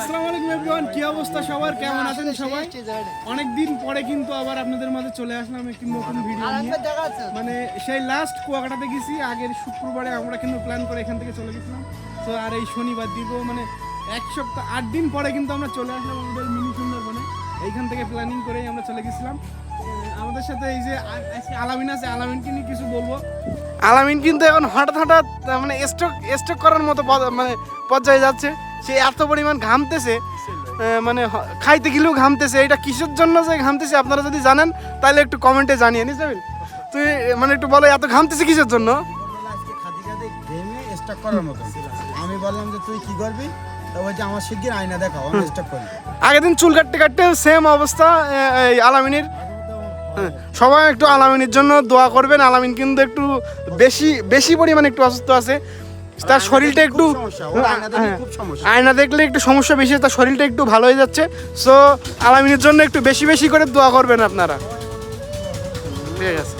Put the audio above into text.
আসসালামু আলাইকুম এভরিওয়ান, কি অবস্থা সবার, কেমন আছেন সবাই? অনেক দিন পরে কিন্তু আবার আপনাদের মাঝে চলে আসলাম একটি নতুন ভিডিও নিয়ে। মানে সেই লাস্ট কুয়াকাটাতে গেছি, আগের শুক্রবারে আমরা কিন্তু প্ল্যান করে এখান থেকে চলে গেছিলাম। তো আর এই শনিবার দিব মানে এক সপ্তাহ 8 দিন পরে কিন্তু আমরা চলে আসলাম আমাদের মিনি সুন্দরবনে। এইখান থেকে প্ল্যানিং করেই আমরা চলে গেছিলাম। আমাদের সাথে এই যে আলামিন আছে, আলামিনকে নিয়ে কিছু বলবো। আলামিন কিন্তু এখন হঠাৎ মানে স্ট্রোক করার মতো মানে পর্যায়ে যাচ্ছে। সে এত পরিমাণ ঘামতেছে, মানে খাইতে গেলেও ঘামতেছে। এটা কিসের জন্য যে ঘামতেছে আপনারা যদি জানেন তাহলে একটু কমেন্টে জানিয়ে নিস। তুই মানে একটু বলো এত ঘামতেছে কিসের জন্য? আমি বললাম যে তুই কি করবি, আমার শিগগির আয়না দেখাও, আমি স্টক করি। আগের দিন চুল কাটতে সেম অবস্থা এই আলামিনের। সবাই একটু আলামিনের জন্য দোয়া করবেন। আলামিন কিন্তু একটু বেশি পরিমাণে একটু অসুস্থ আছে। তার শরীরটা একটু আয়না দেখলে একটু সমস্যা বেশি, তার শরীরটা একটু ভালো হয়ে যাচ্ছে। সো আলামিনের জন্য একটু বেশি করে দোয়া করবেন আপনারা, ঠিক আছে?